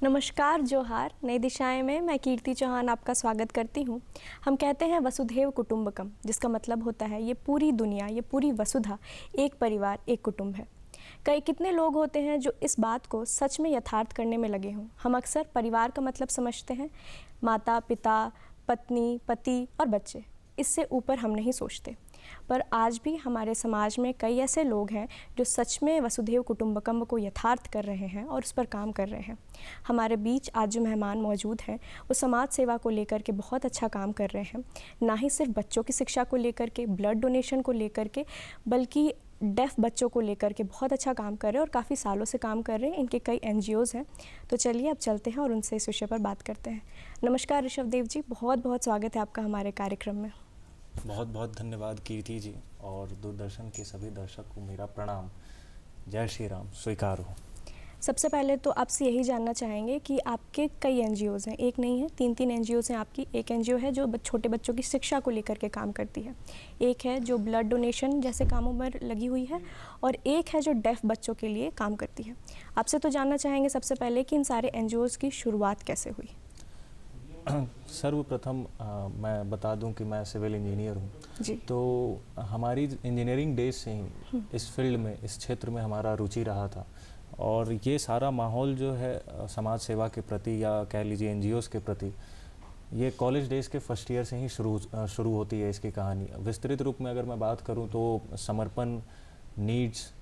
नमस्कार, जोहार। नई दिशाएं में मैं कीर्ति चौहान आपका स्वागत करती हूँ। हम कहते हैं वसुधैव कुटुंबकम, जिसका मतलब होता है ये पूरी दुनिया, ये पूरी वसुधा, एक परिवार, एक कुटुंब है। कई कितने लोग होते हैं जो इस बात को सच में यथार्थ करने में लगे हों। हम अक्सर परिवार का मतलब समझते हैं माता पिता, पत्नी, पति और बच्चे। इससे ऊपर हम नहीं सोचते। पर आज भी हमारे समाज में कई ऐसे लोग हैं जो सच में वसुधैव कुटुंबकम को यथार्थ कर रहे हैं और उस पर काम कर रहे हैं। हमारे बीच आज जो मेहमान मौजूद हैं वो समाज सेवा को लेकर के बहुत अच्छा काम कर रहे हैं। ना ही सिर्फ बच्चों की शिक्षा को लेकर के, ब्लड डोनेशन को लेकर के, बल्कि डेफ बच्चों को लेकर के बहुत अच्छा काम कर रहे हैं और काफ़ी सालों से काम कर रहे हैं। इनके कई एनजीओज़ हैं। तो चलिए अब चलते हैं और उनसे इस विषय पर बात करते हैं। नमस्कार ऋषभदेव जी, बहुत बहुत स्वागत है आपका हमारे कार्यक्रम में। बहुत बहुत धन्यवाद कीर्ति जी, और दूरदर्शन के सभी दर्शक को मेरा प्रणाम। जय श्री राम स्वीकार हो। सबसे पहले तो आपसे यही जानना चाहेंगे कि आपके कई एनजीओज़ हैं, एक नहीं है, तीन एनजीओज़ हैं आपकी। एक एनजीओ है जो छोटे बच्चों की शिक्षा को लेकर के काम करती है, एक है जो ब्लड डोनेशन जैसे कामों में लगी हुई है, और एक है जो डेफ बच्चों के लिए काम करती है। आपसे तो जानना चाहेंगे सबसे पहले कि इन सारे एनजीओज़ की शुरुआत कैसे हुई। सर्वप्रथम मैं बता दूं कि मैं सिविल इंजीनियर हूं जी। तो हमारी इंजीनियरिंग डेज से ही इस फील्ड में, इस क्षेत्र में हमारा रुचि रहा था। और ये सारा माहौल जो है समाज सेवा के प्रति, या कह लीजिए एनजीओज़ के प्रति, ये कॉलेज डेज़ के फर्स्ट ईयर से ही शुरू होती है इसकी कहानी। विस्तृत रूप में अगर मैं बात करूं तो समर्पण, नीड्स,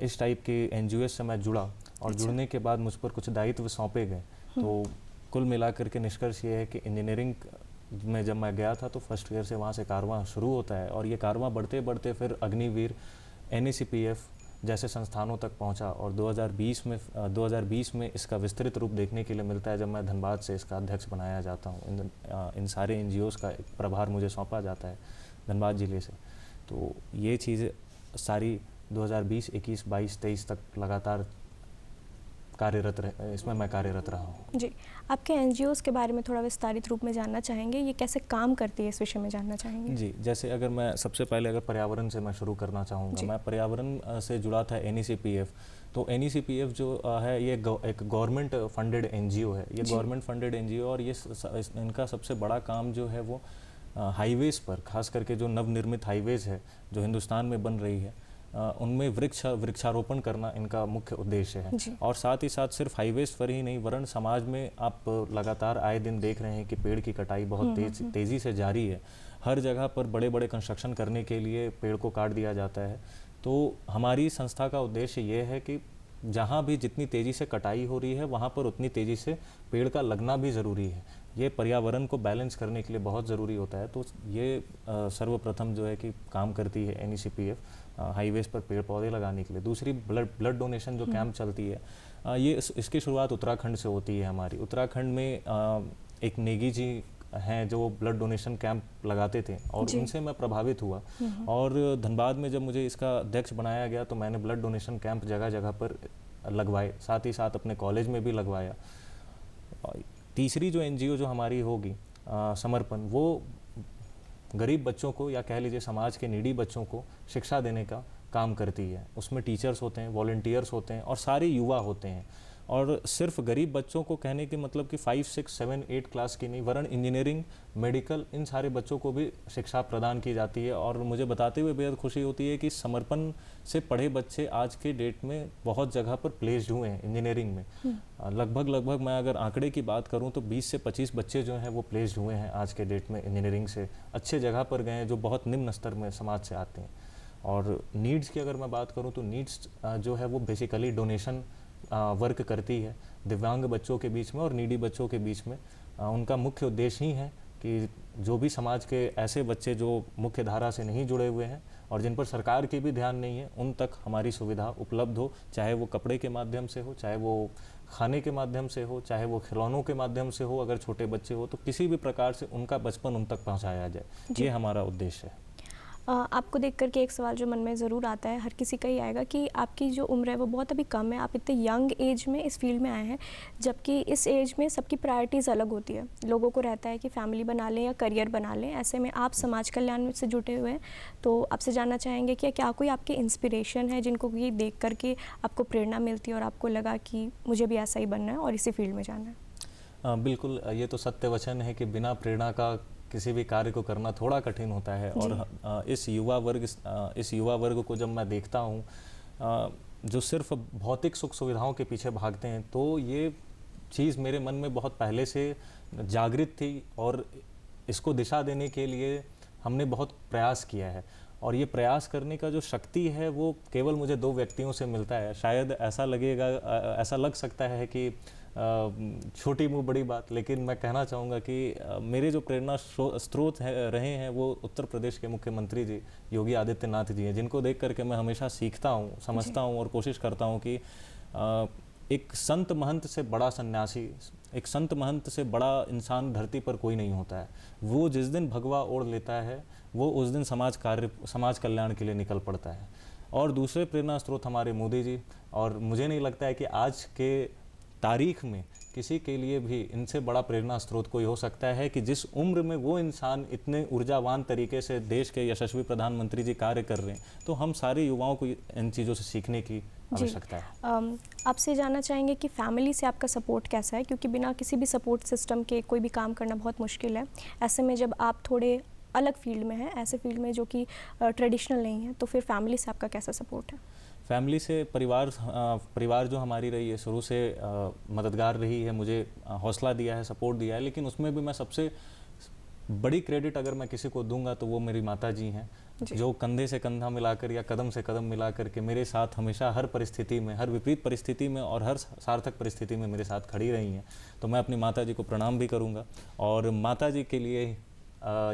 इस टाइप के एनजीओ से मैं जुड़ा, और जुड़ने के बाद मुझ पर कुछ दायित्व सौंपे गए। तो कुल मिलाकर के निष्कर्ष ये है कि इंजीनियरिंग में जब मैं गया था तो फर्स्ट ईयर से वहाँ से कारवां शुरू होता है, और ये कारवां बढ़ते बढ़ते फिर अग्निवीर, NACPF जैसे संस्थानों तक पहुंचा। और 2020 में इसका विस्तृत रूप देखने के लिए मिलता है जब मैं धनबाद से इसका अध्यक्ष बनाया जाता हूं। इन सारे एनजीओज़ का एक प्रभार मुझे सौंपा जाता है धनबाद ज़िले से। तो ये चीज़ सारी 2020, 21, 22, 23 तक लगातार इसमें मैं कार्यरत रहा हूँ। जी, आपके एनजीओज़ के बारे में थोड़ा विस्तारित रूप में जानना चाहेंगे, ये कैसे काम करती है इस विषय में जानना चाहेंगे। जी, जैसे अगर मैं सबसे पहले अगर पर्यावरण से मैं शुरू करना चाहूँगा, मैं पर्यावरण से जुड़ा था NACPF। तो NACPF जो है ये एक गवर्नमेंट फंडेड एनजीओ है। ये गवर्नमेंट फंडेड एनजीओ, और ये इनका सबसे बड़ा काम जो है वो हाईवेज़ पर, खास करके जो नवनिर्मित हाईवेज़ है जो हिंदुस्तान में बन रही है, उनमें वृक्षारोपण करना इनका मुख्य उद्देश्य है। और साथ ही साथ सिर्फ हाईवेज पर ही नहीं, वरन समाज में आप लगातार आए दिन देख रहे हैं कि पेड़ की कटाई बहुत तेज़ी से जारी है। हर जगह पर बड़े बड़े कंस्ट्रक्शन करने के लिए पेड़ को काट दिया जाता है। तो हमारी संस्था का उद्देश्य ये है कि जहाँ भी जितनी तेज़ी से कटाई हो रही है वहाँ पर उतनी तेज़ी से पेड़ का लगना भी ज़रूरी है। ये पर्यावरण को बैलेंस करने के लिए बहुत ज़रूरी होता है। तो ये सर्वप्रथम जो है कि काम करती है NACPF हाईवेज पर पेड़ पौधे लगाने के लिए। दूसरी ब्लड डोनेशन जो कैंप चलती है, ये इसकी शुरुआत उत्तराखंड से होती है हमारी। उत्तराखंड में एक नेगी जी हैं जो ब्लड डोनेशन कैंप लगाते थे, और उनसे मैं प्रभावित हुआ। और धनबाद में जब मुझे इसका अध्यक्ष बनाया गया तो मैंने ब्लड डोनेशन कैंप जगह जगह पर लगवाए, साथ ही साथ अपने कॉलेज में भी लगवाया। तीसरी जो एनजीओ जो हमारी होगी समर्पण, वो गरीब बच्चों को, या कह लीजिए समाज के नीडी बच्चों को शिक्षा देने का काम करती है। उसमें टीचर्स होते हैं, वॉलंटियर्स होते हैं, और सारे युवा होते हैं। और सिर्फ गरीब बच्चों को कहने के मतलब कि 5, 6, 7, 8 क्लास की नहीं, वरन इंजीनियरिंग, मेडिकल, इन सारे बच्चों को भी शिक्षा प्रदान की जाती है। और मुझे बताते हुए बेहद खुशी होती है कि समर्पण से पढ़े बच्चे आज के डेट में बहुत जगह पर प्लेस्ड हुए हैं इंजीनियरिंग में। लगभग मैं अगर आंकड़े की बात करूं तो 20 से 25 बच्चे जो हैं वो प्लेस्ड हुए हैं आज के डेट में इंजीनियरिंग से, अच्छे जगह पर गए हैं जो बहुत निम्न स्तर में समाज से आते हैं। और नीड्स की अगर मैं बात करूं तो नीड्स जो है वो बेसिकली डोनेशन वर्क करती है दिव्यांग बच्चों के बीच में और नीडी बच्चों के बीच में। उनका मुख्य उद्देश्य ही है कि जो भी समाज के ऐसे बच्चे जो मुख्य धारा से नहीं जुड़े हुए हैं और जिन पर सरकार की भी ध्यान नहीं है, उन तक हमारी सुविधा उपलब्ध हो, चाहे वो कपड़े के माध्यम से हो, चाहे वो खाने के माध्यम से हो, चाहे वो खिलौनों के माध्यम से हो। अगर छोटे बच्चे हो तो किसी भी प्रकार से उनका बचपन उन तक पहुँचाया जाए, ये हमारा उद्देश्य है। आपको देख कर के एक सवाल जो मन में ज़रूर आता है, हर किसी का ही आएगा, कि आपकी जो उम्र है वो बहुत अभी कम है, आप इतने यंग एज में इस फील्ड में आए हैं, जबकि इस एज में सबकी प्रायोरिटीज़ अलग होती है। लोगों को रहता है कि फैमिली बना लें या करियर बना लें। ऐसे में आप समाज कल्याण से जुटे हुए हैं, तो आपसे जानना चाहेंगे कि क्या कोई आपके इंस्पिरेशन है जिनको ये देख कर के आपको प्रेरणा मिलती है और आपको लगा कि मुझे भी ऐसा ही बनना है और इसी फील्ड में जाना है? बिल्कुल, ये तो सत्य वचन है कि बिना प्रेरणा का किसी भी कार्य को करना थोड़ा कठिन होता है। और इस युवा वर्ग को जब मैं देखता हूँ जो सिर्फ भौतिक सुख सुविधाओं के पीछे भागते हैं, तो ये चीज़ मेरे मन में बहुत पहले से जागृत थी और इसको दिशा देने के लिए हमने बहुत प्रयास किया है। और ये प्रयास करने का जो शक्ति है वो केवल मुझे 2 व्यक्तियों से मिलता है। शायद ऐसा लग सकता है कि छोटी मुँह बड़ी बात, लेकिन मैं कहना चाहूँगा कि मेरे जो प्रेरणा स्रोत रहे हैं वो उत्तर प्रदेश के मुख्यमंत्री जी योगी आदित्यनाथ जी हैं, जिनको देख करके मैं हमेशा सीखता हूँ, समझता हूँ और कोशिश करता हूँ कि एक संत महंत से बड़ा सन्यासी, एक संत महंत से बड़ा इंसान धरती पर कोई नहीं होता है। वो जिस दिन भगवा ओढ़ लेता है वो उस दिन समाज कल्याण के लिए निकल पड़ता है। और दूसरे प्रेरणा स्रोत हमारे मोदी जी, और मुझे नहीं लगता है कि आज के तारीख में किसी के लिए भी इनसे बड़ा प्रेरणा स्रोत कोई हो सकता है कि जिस उम्र में वो इंसान इतने ऊर्जावान तरीके से देश के यशस्वी प्रधानमंत्री जी कार्य कर रहे हैं, तो हम सारे युवाओं को इन चीज़ों से सीखने की आवश्यकता है। आपसे जानना चाहेंगे कि फैमिली से आपका सपोर्ट कैसा है, क्योंकि बिना किसी भी सपोर्ट सिस्टम के कोई भी काम करना बहुत मुश्किल है। ऐसे में जब आप थोड़े अलग फील्ड में हैं, ऐसे फील्ड में जो कि ट्रेडिशनल नहीं है, तो फिर फैमिली से आपका कैसा सपोर्ट है? फैमिली से परिवार जो हमारी रही है शुरू से मददगार रही है, मुझे हौसला दिया है, सपोर्ट दिया है। लेकिन उसमें भी मैं सबसे बड़ी क्रेडिट अगर मैं किसी को दूंगा तो वो मेरी माता जी हैं, जो कंधे से कंधा मिलाकर या कदम से कदम मिलाकर के मेरे साथ हमेशा हर परिस्थिति में, हर विपरीत परिस्थिति में और हर सार्थक परिस्थिति में मेरे साथ खड़ी रही हैं। तो मैं अपनी माता जी को प्रणाम भी करूंगा और माता जी के लिए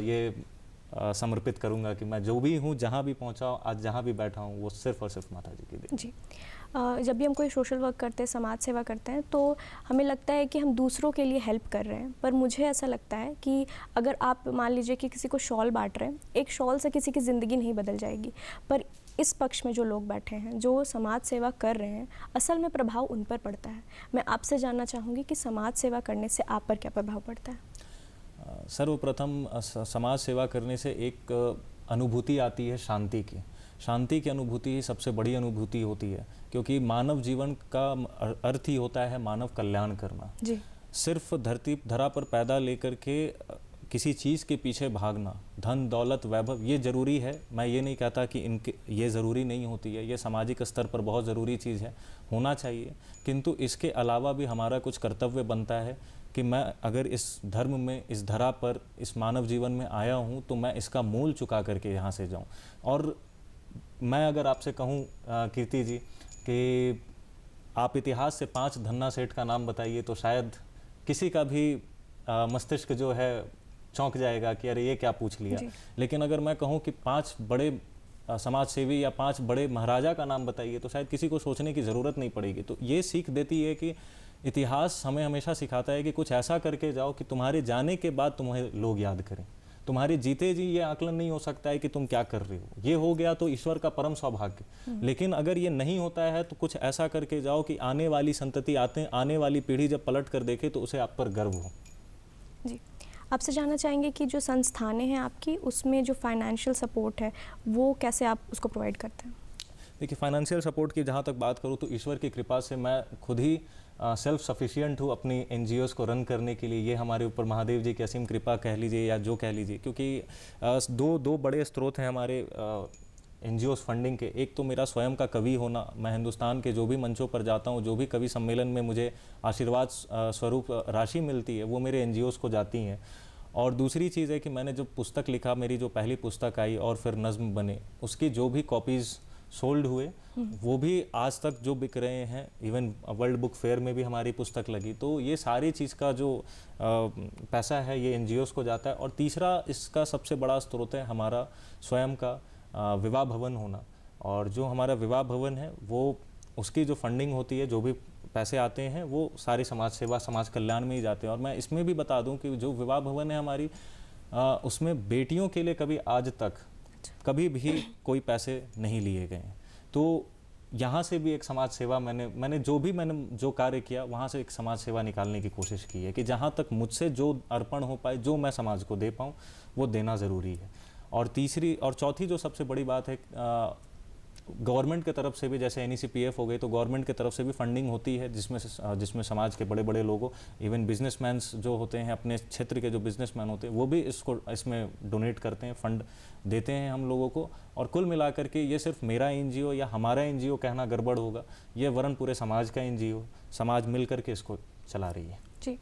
ये समर्पित करूंगा कि मैं जो भी हूँ, जहाँ भी पहुँचा, आज जहाँ भी बैठा हूँ, वो सिर्फ और सिर्फ माता जी के लिए। जी, जब भी हम कोई सोशल वर्क करते हैं, समाज सेवा करते हैं, तो हमें लगता है कि हम दूसरों के लिए हेल्प कर रहे हैं। पर मुझे ऐसा लगता है कि अगर आप मान लीजिए कि किसी को शॉल बांट रहे हैं, एक शॉल से किसी की ज़िंदगी नहीं बदल जाएगी, पर इस पक्ष में जो लोग बैठे हैं, जो समाज सेवा कर रहे हैं, असल में प्रभाव उन पर पड़ता है। मैं आपसे जानना चाहूँगी कि समाज सेवा करने से आप पर क्या प्रभाव पड़ता है? सर्वप्रथम समाज सेवा करने से एक अनुभूति आती है शांति की अनुभूति ही सबसे बड़ी अनुभूति होती है, क्योंकि मानव जीवन का अर्थ ही होता है मानव कल्याण करना। जी। सिर्फ धरा पर पैदा लेकर के किसी चीज़ के पीछे भागना, धन दौलत वैभव, ये ज़रूरी है। मैं ये नहीं कहता कि इनके ये ज़रूरी नहीं होती है, ये सामाजिक स्तर पर बहुत ज़रूरी चीज़ है, होना चाहिए। किंतु इसके अलावा भी हमारा कुछ कर्तव्य बनता है कि मैं अगर इस धर्म में, इस धरा पर, इस मानव जीवन में आया हूँ, तो मैं इसका मूल चुका करके यहाँ से जाऊँ। और मैं अगर आपसे कहूँ कीर्ति जी कि आप इतिहास से 5 धन्ना सेठ का नाम बताइए, तो शायद किसी का भी मस्तिष्क जो है चौंक जाएगा कि अरे ये क्या पूछ लिया। लेकिन अगर मैं कहूँ कि 5 बड़े समाज सेवी या 5 बड़े महाराजा का नाम बताइए, तो शायद किसी को सोचने की ज़रूरत नहीं पड़ेगी। तो ये सीख देती है कि इतिहास हमें हमेशा सिखाता है कि कुछ ऐसा करके जाओ कि तुम्हारे जाने के बाद तुम्हें लोग याद करें। तुम्हारे जीते जी ये आकलन नहीं हो सकता है कि तुम क्या कर रहे हो, ये हो गया तो ईश्वर का परम सौभाग्य। लेकिन अगर ये नहीं होता है तो कुछ ऐसा करके जाओ कि आने वाली संतति, आने वाली पीढ़ी जब पलट कर देखे तो उसे आप पर गर्व हो। जी, आपसे जानना चाहेंगे कि जो संस्थानें हैं आपकी, उसमें जो फाइनेंशियल सपोर्ट है वो कैसे आप उसको प्रोवाइड करते हैं? देखिए, फाइनेंशियल सपोर्ट की जहाँ तक बात करूँ तो ईश्वर की कृपा से मैं खुद ही सेल्फ सफिशिएंट हूँ अपनी एनजीओस को रन करने के लिए। ये हमारे ऊपर महादेव जी की असीम कृपा कह लीजिए या जो कह लीजिए, क्योंकि दो बड़े स्रोत हैं हमारे एनजीओस फंडिंग के। एक तो मेरा स्वयं का कवि होना, मैं हिंदुस्तान के जो भी मंचों पर जाता हूँ, जो भी कवि सम्मेलन में मुझे आशीर्वाद स्वरूप राशि मिलती है वो मेरे एनजीओस को जाती हैं। और दूसरी चीज़ है कि मैंने जब पुस्तक लिखा, मेरी जो पहली पुस्तक आई और फिर नज़्म बने, उसकी जो भी कॉपीज़ सोल्ड हुए वो भी आज तक जो बिक रहे हैं, इवन वर्ल्ड बुक फेयर में भी हमारी पुस्तक लगी। तो ये सारी चीज़ का जो पैसा है ये एनजीओस को जाता है। और तीसरा इसका सबसे बड़ा स्रोत है हमारा स्वयं का विवाह भवन होना। और जो हमारा विवाह भवन है वो उसकी जो फंडिंग होती है, जो भी पैसे आते हैं वो सारी समाज सेवा, समाज कल्याण में ही जाते हैं। और मैं इसमें भी बता दूं कि जो विवाह भवन है हमारी, उसमें बेटियों के लिए कभी आज तक कभी भी कोई पैसे नहीं लिए गए हैं। तो यहाँ से भी एक समाज सेवा मैंने जो कार्य किया वहाँ से एक समाज सेवा निकालने की कोशिश की है कि जहाँ तक मुझसे जो अर्पण हो पाए, जो मैं समाज को दे पाऊँ, वो देना ज़रूरी है। और तीसरी और चौथी जो सबसे बड़ी बात है, गवर्नमेंट की तरफ से भी, जैसे NECPF हो गई, तो गवर्नमेंट की तरफ से भी फंडिंग होती है जिसमें समाज के बड़े बड़े लोगों, इवन बिजनेसमैन्स जो होते हैं, अपने क्षेत्र के जो बिजनेसमैन होते हैं, वो भी इसमें डोनेट करते हैं, फंड देते हैं हम लोगों को। और कुल मिलाकर के ये सिर्फ मेरा NGO या हमारा NGO कहना गड़बड़ होगा, ये वरन पूरे समाज का NGO, समाज मिल करके इसको चला रही है। जी,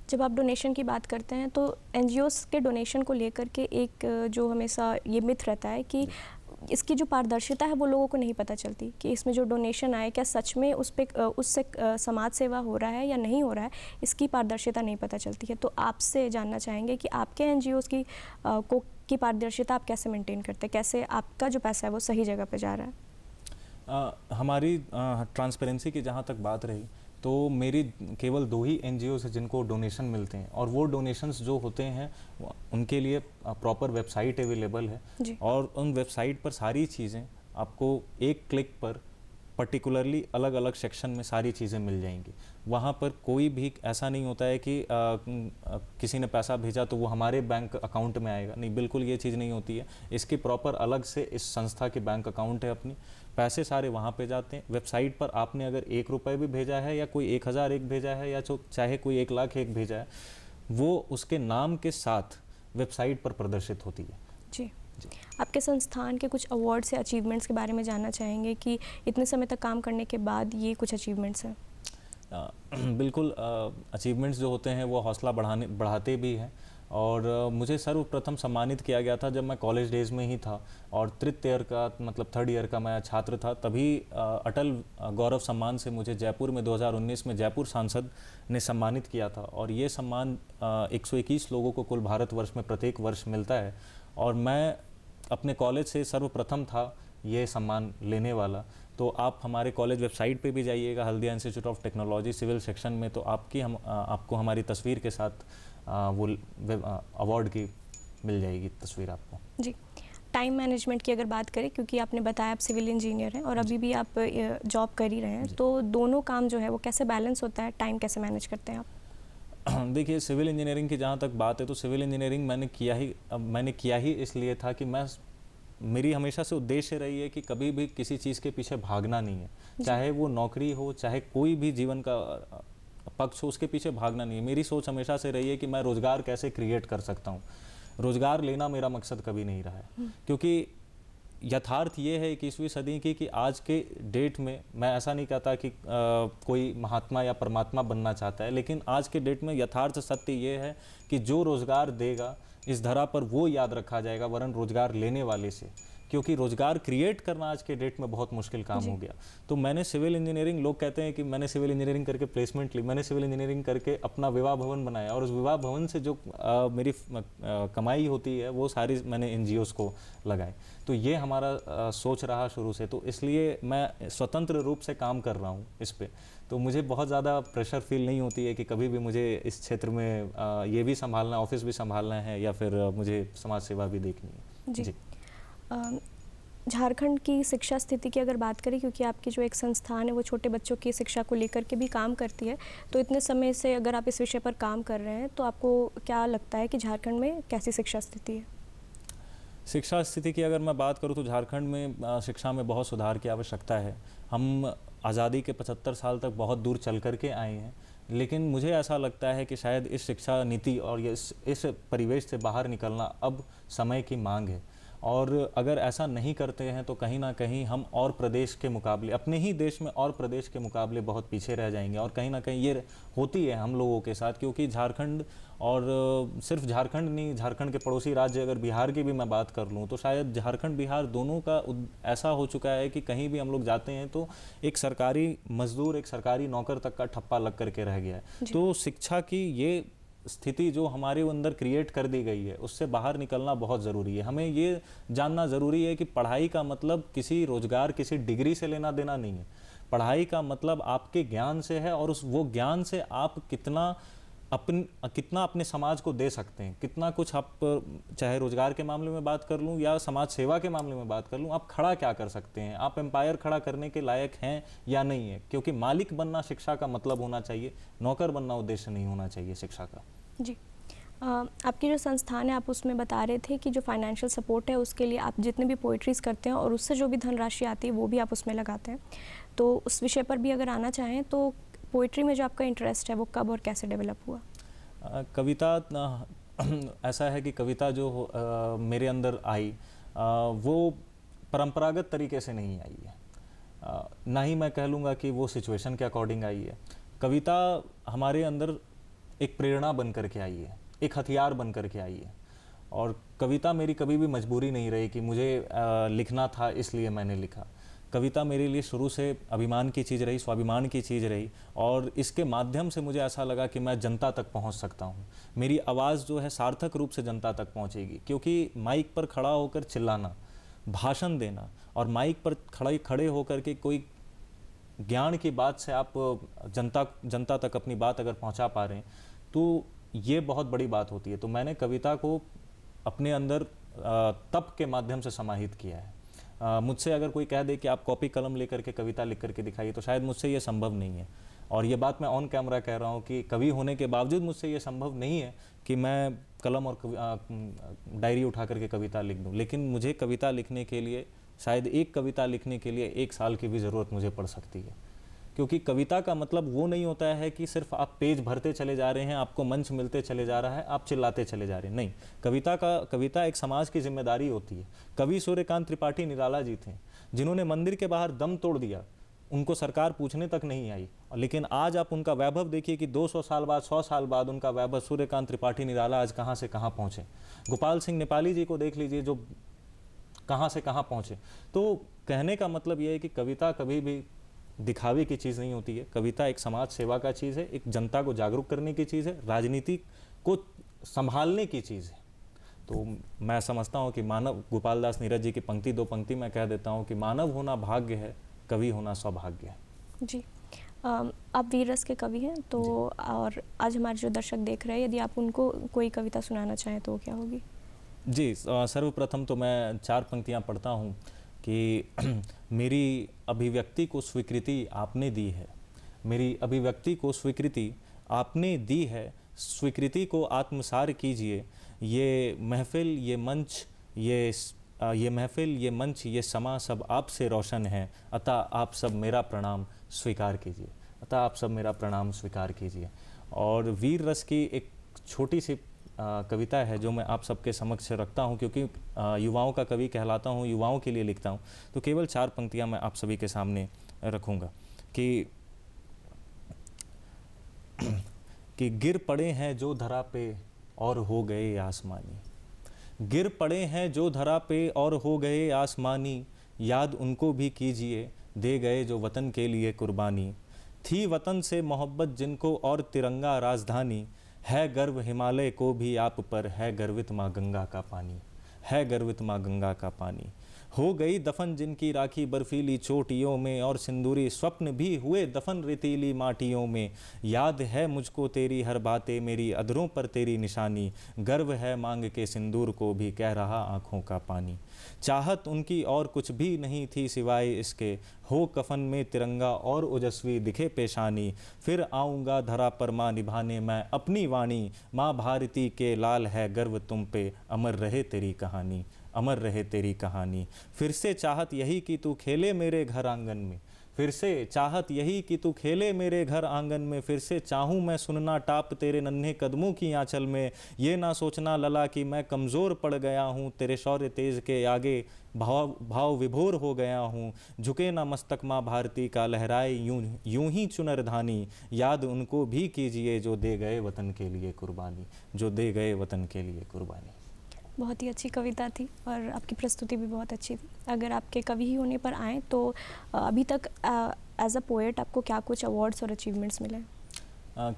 जब आप डोनेशन की बात करते हैं तो NGOs के डोनेशन को लेकर के एक जो हमेशा ये मिथ रहता है कि इसकी जो पारदर्शिता है वो लोगों को नहीं पता चलती कि इसमें जो डोनेशन आए क्या सच में उससे समाज सेवा हो रहा है या नहीं हो रहा है, इसकी पारदर्शिता नहीं पता चलती है। तो आपसे जानना चाहेंगे कि आपके NGOs की पारदर्शिता आप कैसे मेंटेन करते हैं, कैसे आपका जो पैसा है वो सही जगह पे जा रहा है? हमारी ट्रांसपेरेंसी की जहाँ तक बात रही, तो मेरी केवल 2 ही NGOs हैं जिनको डोनेशन मिलते हैं, और वो डोनेशंस जो होते हैं उनके लिए प्रॉपर वेबसाइट अवेलेबल है, और उन वेबसाइट पर सारी चीज़ें आपको एक क्लिक पर पर्टिकुलरली अलग अलग सेक्शन में सारी चीज़ें मिल जाएंगी। वहाँ पर कोई भी ऐसा नहीं होता है कि किसी ने पैसा भेजा तो वो हमारे बैंक अकाउंट में आएगा, नहीं, बिल्कुल ये चीज़ नहीं होती है। इसकी प्रॉपर अलग से इस संस्था के बैंक अकाउंट है अपनी, पैसे सारे वहाँ पे जाते हैं। वेबसाइट पर आपने अगर 1 रुपये भी भेजा है, या कोई 1001 भेजा है, या चाहे कोई 1,00,001 भेजा है, वो उसके नाम के साथ वेबसाइट पर प्रदर्शित होती है। जी, आपके संस्थान के कुछ अवार्ड्स या अचीवमेंट्स के बारे में जानना चाहेंगे कि इतने समय तक काम करने के बाद ये कुछ अचीवमेंट्स हैं? बिल्कुल, अचीवमेंट्स जो होते हैं वो हौसला बढ़ाते भी हैं। और मुझे सर्वप्रथम सम्मानित किया गया था जब मैं कॉलेज डेज़ में ही था, और तृतीय ईयर का मतलब 3rd ईयर का मैं छात्र था। तभी अटल गौरव सम्मान से मुझे जयपुर में 2019 में जयपुर सांसद ने सम्मानित किया था। और ये सम्मान 121 लोगों को कुल भारतवर्ष में प्रत्येक वर्ष मिलता है, और मैं अपने कॉलेज से सर्वप्रथम था ये सम्मान लेने वाला। तो आप हमारे कॉलेज वेबसाइट पे भी जाइएगा, Haldia Institute of Technology civil section में, तो आपको हमारी तस्वीर के साथ वो अवार्ड की मिल जाएगी तस्वीर आपको। जी, टाइम मैनेजमेंट की अगर बात करें, क्योंकि आपने बताया आप सिविल इंजीनियर हैं और अभी भी आप जॉब कर ही रहे हैं, तो दोनों काम जो है वो कैसे बैलेंस होता है, टाइम कैसे मैनेज करते हैं आप? देखिए, सिविल इंजीनियरिंग की जहाँ तक बात है, तो सिविल इंजीनियरिंग मैंने किया ही इसलिए था कि मेरी हमेशा से उद्देश्य रही है कि कभी भी किसी चीज़ के पीछे भागना नहीं है, चाहे वो नौकरी हो, चाहे कोई भी जीवन का पक्ष हो, उसके पीछे भागना नहीं है। मेरी सोच हमेशा से रही है कि मैं रोज़गार कैसे क्रिएट कर सकता हूँ। रोज़गार लेना मेरा मकसद कभी नहीं रहा है, क्योंकि यथार्थ ये है 21वीं सदी की कि आज के डेट में, मैं ऐसा नहीं कहता कि कोई महात्मा या परमात्मा बनना चाहता है, लेकिन आज के डेट में यथार्थ सत्य ये है कि जो रोज़गार देगा इस धरा पर वो याद रखा जाएगा, वरन रोज़गार लेने वाले से, क्योंकि रोज़गार क्रिएट करना आज के डेट में बहुत मुश्किल काम हो गया। तो मैंने सिविल इंजीनियरिंग, लोग कहते हैं कि मैंने सिविल इंजीनियरिंग करके प्लेसमेंट ली, मैंने सिविल इंजीनियरिंग करके अपना विवाह भवन बनाया, और उस विवाह भवन से जो मेरी कमाई होती है वो सारी मैंने NGOs को लगाई। तो ये हमारा सोच रहा शुरू से, तो इसलिए मैं स्वतंत्र रूप से काम कर रहा हूँ इस पर। तो मुझे बहुत ज़्यादा प्रेशर फील नहीं होती है कि कभी भी मुझे इस क्षेत्र में ये भी संभालना, ऑफिस भी संभालना है, या फिर मुझे समाज सेवा भी देखनी है। जी, झारखंड की शिक्षा स्थिति की अगर बात करें, क्योंकि आपकी जो एक संस्थान है वो छोटे बच्चों की शिक्षा को लेकर के भी काम करती है, तो इतने समय से अगर आप इस विषय पर काम कर रहे हैं, तो आपको क्या लगता है कि झारखंड में कैसी शिक्षा स्थिति है? शिक्षा स्थिति की अगर मैं बात करूं तो झारखंड में शिक्षा में बहुत सुधार की आवश्यकता है। हम आज़ादी के 75 साल तक बहुत दूर चल कर के आए हैं, लेकिन मुझे ऐसा लगता है कि शायद इस शिक्षा नीति और इस परिवेश से बाहर निकलना अब समय की मांग है। और अगर ऐसा नहीं करते हैं तो कहीं ना कहीं हम और प्रदेश के मुकाबले, अपने ही देश में और प्रदेश के मुकाबले बहुत पीछे रह जाएंगे। और कहीं ना कहीं ये होती है हम लोगों के साथ, क्योंकि झारखंड, और सिर्फ झारखंड नहीं, झारखंड के पड़ोसी राज्य अगर बिहार की भी मैं बात कर लूँ, तो शायद झारखंड बिहार दोनों का ऐसा हो चुका है कि कहीं भी हम लोग जाते हैं तो एक सरकारी मजदूर, एक सरकारी नौकर तक का ठप्पा लग करके रह गया है। तो शिक्षा की ये स्थिति जो हमारे अंदर क्रिएट कर दी गई है, उससे बाहर निकलना बहुत ज़रूरी है। हमें ये जानना ज़रूरी है कि पढ़ाई का मतलब किसी रोज़गार, किसी डिग्री से लेना देना नहीं है। पढ़ाई का मतलब आपके ज्ञान से है, और वो ज्ञान से आप कितना कितना अपने समाज को दे सकते हैं, कितना कुछ आप, चाहे रोजगार के मामले में बात कर लूँ या समाज सेवा के मामले में बात कर लूँ, आप खड़ा क्या कर सकते हैं, आप एम्पायर खड़ा करने के लायक हैं या नहीं है। क्योंकि मालिक बनना शिक्षा का मतलब होना चाहिए, नौकर बनना उद्देश्य नहीं होना चाहिए शिक्षा का। जी, आपकी जो संस्थान है आप उसमें बता रहे थे कि जो फाइनेंशियल सपोर्ट है उसके लिए आप जितने भी पोइट्रीज़ करते हैं और उससे जो भी धनराशि आती है वो भी आप उसमें लगाते हैं, तो उस विषय पर भी अगर आना चाहें तो पोइट्री में जो आपका इंटरेस्ट है वो कब और कैसे डेवलप हुआ? कविता ऐसा है कि कविता जो मेरे अंदर आई वो परंपरागत तरीके से नहीं आई है, ना ही मैं कह लूँगा कि वो सिचुएशन के अकॉर्डिंग आई है। कविता हमारे अंदर एक प्रेरणा बन कर के आई है, एक हथियार बन कर के आई है। और कविता मेरी कभी भी मजबूरी नहीं रही कि मुझे लिखना था इसलिए मैंने लिखा। कविता मेरे लिए शुरू से अभिमान की चीज़ रही, स्वाभिमान की चीज़ रही, और इसके माध्यम से मुझे ऐसा लगा कि मैं जनता तक पहुंच सकता हूं। मेरी आवाज़ जो है सार्थक रूप से जनता तक पहुंचेगी, क्योंकि माइक पर खड़ा होकर चिल्लाना, भाषण देना और माइक पर खड़े होकर के कोई ज्ञान की बात से आप जनता तक अपनी बात अगर पहुंचा पा रहे हैं तो ये बहुत बड़ी बात होती है। तो मैंने कविता को अपने अंदर तप के माध्यम से समाहित किया है। मुझसे अगर कोई कह दे कि आप कॉपी कलम लेकर के कविता लिख करके दिखाइए, तो शायद मुझसे ये संभव नहीं है। और ये बात मैं ऑन कैमरा कह रहा हूँ कि कवि होने के बावजूद मुझसे ये संभव नहीं है कि मैं कलम और डायरी उठा करके कविता लिख दूँ। लेकिन मुझे कविता लिखने के लिए, शायद एक कविता लिखने के लिए 1 साल की भी ज़रूरत मुझे पड़ सकती है। क्योंकि कविता का मतलब वो नहीं होता है कि सिर्फ आप पेज भरते चले जा रहे हैं, आपको मंच मिलते चले जा रहा है, आप चिल्लाते चले जा रहे हैं। नहीं, कविता एक समाज की जिम्मेदारी होती है। कवि सूर्यकांत त्रिपाठी निराला जी थे, जिन्होंने मंदिर के बाहर दम तोड़ दिया, उनको सरकार पूछने तक नहीं आई। लेकिन आज आप उनका वैभव देखिए कि 200 साल बाद, 100 साल बाद उनका वैभव, सूर्यकांत त्रिपाठी निराला आज कहाँ से कहाँ पहुँचे। गोपाल सिंह नेपाली जी को देख लीजिए, जो कहाँ से कहाँ पहुँचे। तो कहने का मतलब ये है कि कविता कभी भी दिखावे की चीज़ नहीं होती है। कविता एक समाज सेवा का चीज़ है, एक जनता को जागरूक करने की चीज़ है, राजनीति को संभालने की चीज़ है। तो मैं समझता हूँ कि मानव, गोपाल दास नीरज जी की पंक्ति 2 पंक्ति मैं कह देता हूँ कि मानव होना भाग्य है, कवि होना सौभाग्य है। जी, आप वीर रस के कवि हैं, तो और आज हमारे जो दर्शक देख रहे हैं, यदि आप उनको कोई कविता सुनाना चाहें तो क्या होगी? जी, सर्वप्रथम तो मैं 4 पंक्तियाँ पढ़ता हूँ कि मेरी अभिव्यक्ति को स्वीकृति आपने दी है, मेरी अभिव्यक्ति को स्वीकृति आपने दी है, स्वीकृति को आत्मसार कीजिए। ये महफिल, ये मंच, ये महफिल, ये मंच, ये समा सब आपसे रोशन है, अतः आप सब मेरा प्रणाम स्वीकार कीजिए, अतः आप सब मेरा प्रणाम स्वीकार कीजिए। और वीर रस की एक छोटी सी कविता है जो मैं आप सबके समक्ष रखता हूँ, क्योंकि युवाओं का कवि कहलाता हूँ, युवाओं के लिए लिखता हूँ। तो केवल 4 पंक्तियाँ मैं आप सभी के सामने रखूँगा कि गिर पड़े हैं जो धरा पे और हो गए आसमानी, गिर पड़े हैं जो धरा पे और हो गए आसमानी, याद उनको भी कीजिए दे गए जो वतन के लिए कुर्बानी। थी वतन से मोहब्बत जिनको और तिरंगा राजधानी, है गर्व हिमालय को भी आप पर, है गर्वित माँ गंगा का पानी, है गर्वित माँ गंगा का पानी। हो गई दफन जिनकी राखी बर्फीली चोटियों में, और सिंदूरी स्वप्न भी हुए दफन रेतीली माटियों में। याद है मुझको तेरी हर बातें, मेरी अधरों पर तेरी निशानी, गर्व है मांग के सिंदूर को भी, कह रहा आँखों का पानी। चाहत उनकी और कुछ भी नहीं थी सिवाय इसके, हो कफन में तिरंगा और ओजस्वी दिखे पेशानी। फिर आऊँगा धरा पर माँ निभाने मैं अपनी वाणी, माँ भारती के लाल है गर्व तुम पे, अमर रहे तेरी कहानी, अमर रहे तेरी कहानी। फिर से चाहत यही कि तू खेले मेरे घर आंगन में, फिर से चाहत यही कि तू खेले मेरे घर आंगन में। फिर से चाहूँ मैं सुनना टाप तेरे नन्हे कदमों की आंचल में, ये ना सोचना लला कि मैं कमज़ोर पड़ गया हूँ, तेरे शौर्य तेज के आगे भाव विभोर हो गया हूँ। झुके ना मस्तक माँ भारती का, लहराए यूं ही चुनर धानी, याद उनको भी कीजिए जो दे गए वतन के लिए कुर्बानी, जो दे गए वतन के लिए कुर्बानी। बहुत ही अच्छी कविता थी और आपकी प्रस्तुति भी बहुत अच्छी थी। अगर आपके कवि ही होने पर आएँ तो अभी तक एज अ पोएट आपको क्या कुछ अवार्ड्स और अचीवमेंट्स मिले?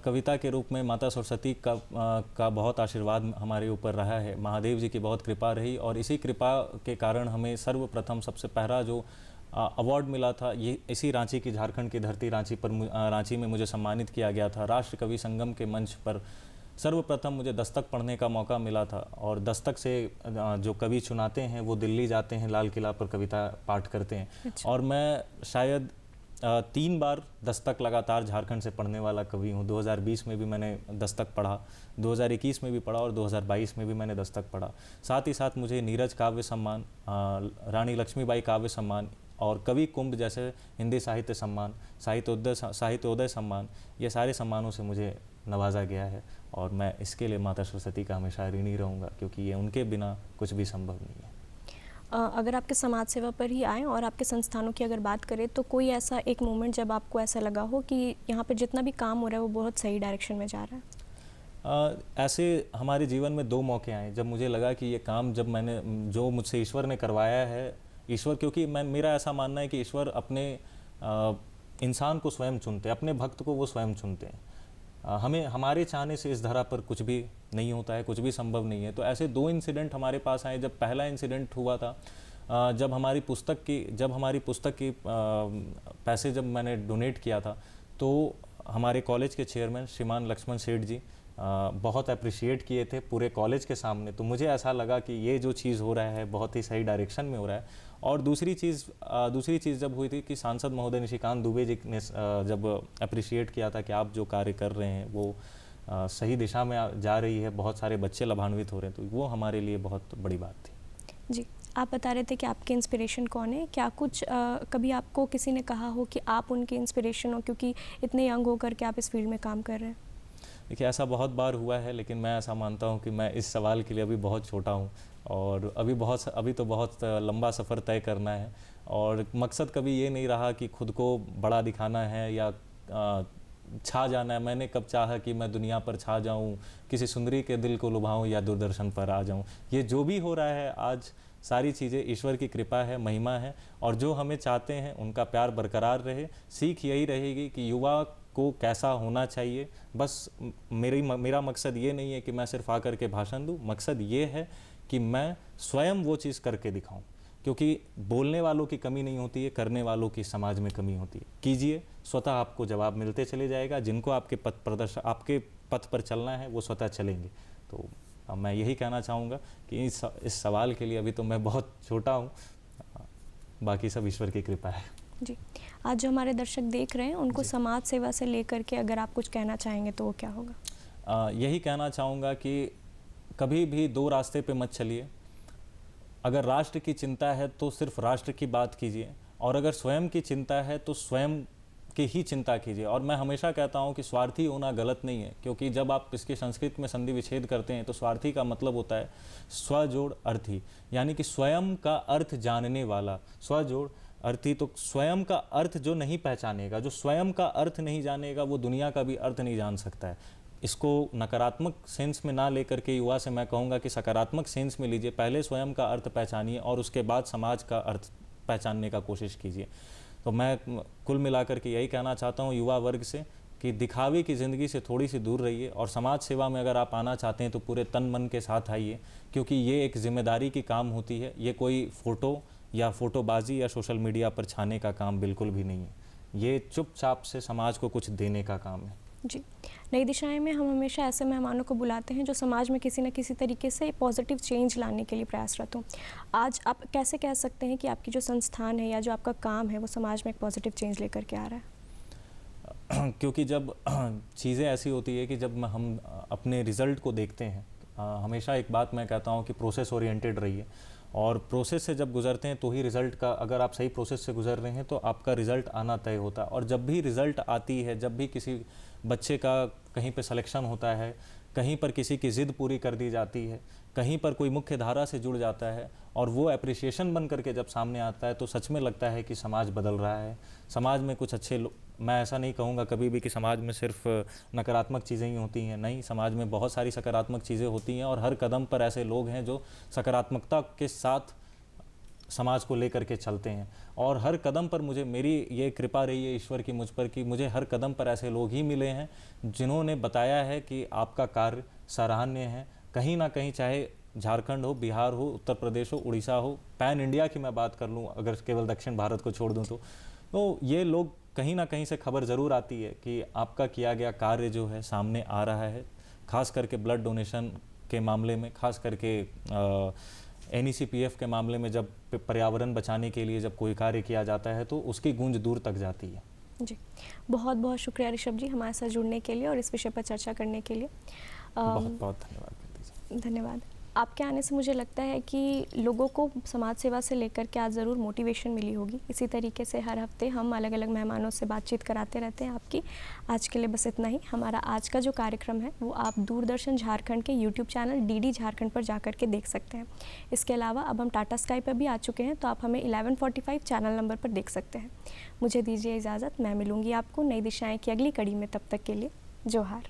कविता के रूप में माता सरस्वती का बहुत आशीर्वाद हमारे ऊपर रहा है, महादेव जी की बहुत कृपा रही, और इसी कृपा के कारण हमें सर्वप्रथम सबसे पहला जो अवार्ड मिला था, ये इसी रांची की, झारखंड की धरती रांची में मुझे सम्मानित किया गया था। राष्ट्र कवि संगम के मंच पर सर्वप्रथम मुझे दस्तक पढ़ने का मौका मिला था, और दस्तक से जो कवि चुनाते हैं वो दिल्ली जाते हैं, लाल किला पर कविता पाठ करते हैं। अच्छा। और मैं शायद 3 बार दस्तक लगातार झारखंड से पढ़ने वाला कवि हूँ। 2020 में भी मैंने दस्तक पढ़ा, 2021 में भी पढ़ा और 2022 में भी मैंने दस्तक पढ़ा। साथ ही साथ मुझे नीरज काव्य सम्मान, रानी लक्ष्मीबाई काव्य सम्मान और कवि कुंभ जैसे हिंदी साहित्य सम्मान, साहित्योदय सम्मान, ये सारे सम्मानों से मुझे नवाजा गया है, और मैं इसके लिए माता सरस्वती का हमेशा ऋणी रहूँगा, क्योंकि ये उनके बिना कुछ भी संभव नहीं है। अगर आपके समाज सेवा पर ही आएँ और आपके संस्थानों की अगर बात करें, तो कोई ऐसा एक मोमेंट जब आपको ऐसा लगा हो कि यहाँ पे जितना भी काम हो रहा है वो बहुत सही डायरेक्शन में जा रहा है? ऐसे हमारे जीवन में 2 मौके आए जब मुझे लगा कि ये काम, जब मैंने जो मुझसे ईश्वर ने करवाया है, ईश्वर, क्योंकि मेरा ऐसा मानना है कि ईश्वर अपने इंसान को स्वयं चुनते हैं, अपने भक्त को वो स्वयं चुनते हैं। हमें हमारे चाहने से इस धरा पर कुछ भी नहीं होता है, कुछ भी संभव नहीं है। तो ऐसे 2 इंसिडेंट हमारे पास आए। जब पहला इंसिडेंट हुआ था, जब हमारी पुस्तक की पैसे जब मैंने डोनेट किया था, तो हमारे कॉलेज के चेयरमैन श्रीमान लक्ष्मण सेठ जी बहुत अप्रिशिएट किए थे पूरे कॉलेज के सामने। तो मुझे ऐसा लगा कि ये जो चीज़ हो रहा है बहुत ही सही डायरेक्शन में हो रहा है। और दूसरी चीज़ जब हुई थी कि सांसद महोदय निशिकांत दुबे जी ने जब अप्रिशिएट किया था कि आप जो कार्य कर रहे हैं वो सही दिशा में जा रही है, बहुत सारे बच्चे लाभान्वित हो रहे हैं, तो वो हमारे लिए बहुत बड़ी बात थी। जी, आप बता रहे थे कि आपके इंस्पिरेशन कौन है, क्या कुछ कभी आपको किसी ने कहा हो कि आप उनके इंस्पिरेशन हो, क्योंकि इतने यंग होकर के आप इस फील्ड में काम कर रहे हैं? देखिए, ऐसा बहुत बार हुआ है, लेकिन मैं ऐसा मानता हूँ कि मैं इस सवाल के लिए अभी बहुत छोटा हूँ, और अभी तो बहुत लंबा सफ़र तय करना है। और मकसद कभी ये नहीं रहा कि खुद को बड़ा दिखाना है या छा जाना है। मैंने कब चाहा कि मैं दुनिया पर छा जाऊँ, किसी सुंदरी के दिल को लुभाऊँ या दूरदर्शन पर आ जाऊँ। ये जो भी हो रहा है आज, सारी चीज़ें ईश्वर की कृपा है, महिमा है, और जो हमें चाहते हैं उनका प्यार बरकरार रहे। सीख यही रहेगी कि युवा को कैसा होना चाहिए। बस मेरा मकसद ये नहीं है कि मैं सिर्फ आकर के भाषण दूं, मकसद ये है कि मैं स्वयं वो चीज़ करके दिखाऊं, क्योंकि बोलने वालों की कमी नहीं होती है, करने वालों की समाज में कमी होती है। कीजिए, स्वतः आपको जवाब मिलते चले जाएगा। जिनको आपके पथ पर चलना है वो स्वतः चलेंगे। तो मैं यही कहना चाहूँगा कि इस सवाल के लिए अभी तो मैं बहुत छोटा हूँ, बाकी सब ईश्वर की कृपा है। जी, आज जो हमारे दर्शक देख रहे हैं उनको समाज सेवा से लेकर के अगर आप कुछ कहना चाहेंगे तो वो क्या होगा? यही कहना चाहूँगा कि कभी भी 2 रास्ते पे मत चलिए। अगर राष्ट्र की चिंता है तो सिर्फ राष्ट्र की बात कीजिए, और अगर स्वयं की चिंता है तो स्वयं की ही चिंता कीजिए। और मैं हमेशा कहता हूँ कि स्वार्थी होना गलत नहीं है, क्योंकि जब आप इसके संस्कृत में संधि विच्छेद करते हैं तो स्वार्थी का मतलब होता है स्वजोड़ अर्थी, यानी कि स्वयं का अर्थ जानने वाला। स्वजोड़ अर्थी, तो स्वयं का अर्थ जो नहीं पहचानेगा, जो स्वयं का अर्थ नहीं जानेगा, वो दुनिया का भी अर्थ नहीं जान सकता है। इसको नकारात्मक सेंस में ना लेकर के युवा से मैं कहूँगा कि सकारात्मक सेंस में लीजिए। पहले स्वयं का अर्थ पहचानिए और उसके बाद समाज का अर्थ पहचानने का कोशिश कीजिए। तो मैं कुल मिलाकर के यही कहना चाहता हूँ युवा वर्ग से कि दिखावे की ज़िंदगी से थोड़ी सी दूर रहिए, और समाज सेवा में अगर आप आना चाहते हैं तो पूरे तन मन के साथ आइए, क्योंकि ये एक जिम्मेदारी की काम होती है। ये कोई फ़ोटो या फ़ोटोबाजी या सोशल मीडिया पर छाने का काम बिल्कुल भी नहीं है। ये चुपचाप से समाज को कुछ देने का काम है। जी, नई दिशाएं में हम हमेशा ऐसे मेहमानों को बुलाते हैं जो समाज में किसी न किसी तरीके से पॉजिटिव चेंज लाने के लिए प्रयासरत हों। आज आप कैसे कह सकते हैं कि आपकी जो संस्थान है या जो आपका काम है वो समाज में एक पॉजिटिव चेंज लेकर के आ रहा है? क्योंकि जब चीज़ें ऐसी होती है कि जब हम अपने रिज़ल्ट को देखते हैं, हमेशा एक बात मैं कहता हूँ कि प्रोसेस ओरिएंटेड रहिए, और प्रोसेस से जब गुजरते हैं तो ही रिज़ल्ट का, अगर आप सही प्रोसेस से गुजर रहे हैं तो आपका रिज़ल्ट आना तय होता है। और जब भी रिज़ल्ट आती है, जब भी किसी बच्चे का कहीं पे सिलेक्शन होता है, कहीं पर किसी की ज़िद पूरी कर दी जाती है, कहीं पर कोई मुख्य धारा से जुड़ जाता है, और वो एप्रिसिएशन बन करके जब सामने आता है तो सच में लगता है कि समाज बदल रहा है। समाज में कुछ अच्छे मैं ऐसा नहीं कहूँगा कभी भी कि समाज में सिर्फ नकारात्मक चीज़ें ही होती हैं, नहीं, समाज में बहुत सारी सकारात्मक चीज़ें होती हैं, और हर कदम पर ऐसे लोग हैं जो सकारात्मकता के साथ समाज को लेकर के चलते हैं। और हर कदम पर मेरी ये कृपा रही है ईश्वर की मुझ पर कि मुझे हर कदम पर ऐसे लोग ही मिले हैं जिन्होंने बताया है कि आपका कार्य सराहनीय है। कहीं ना कहीं चाहे झारखंड हो, बिहार हो, उत्तर प्रदेश हो, उड़ीसा हो, पैन इंडिया की मैं बात कर लूँ अगर केवल दक्षिण भारत को छोड़ दूँ तो ये लोग कहीं ना कहीं से खबर ज़रूर आती है कि आपका किया गया कार्य जो है सामने आ रहा है, खास करके ब्लड डोनेशन के मामले में, खास करके NECPF के मामले में जब पर्यावरण बचाने के लिए जब कोई कार्य किया जाता है तो उसकी गूंज दूर तक जाती है। जी, बहुत बहुत शुक्रिया ऋषभ जी हमारे साथ जुड़ने के लिए और इस विषय पर चर्चा करने के लिए। बहुत बहुत धन्यवाद कीर्ति जी। धन्यवाद। आपके आने से मुझे लगता है कि लोगों को समाज सेवा से लेकर के आज ज़रूर मोटिवेशन मिली होगी। इसी तरीके से हर हफ्ते हम अलग अलग मेहमानों से बातचीत कराते रहते हैं आपकी। आज के लिए बस इतना ही। हमारा आज का जो कार्यक्रम है वो आप दूरदर्शन झारखंड के यूट्यूब चैनल DD झारखंड पर जाकर के देख सकते हैं। इसके अलावा अब हम टाटा स्काई पर भी आ चुके हैं, तो आप हमें 1145 चैनल नंबर पर देख सकते हैं। मुझे दीजिए इजाज़त, मैं मिलूँगी आपको नई दिशाएँ की अगली कड़ी में। तब तक के लिए जोहार।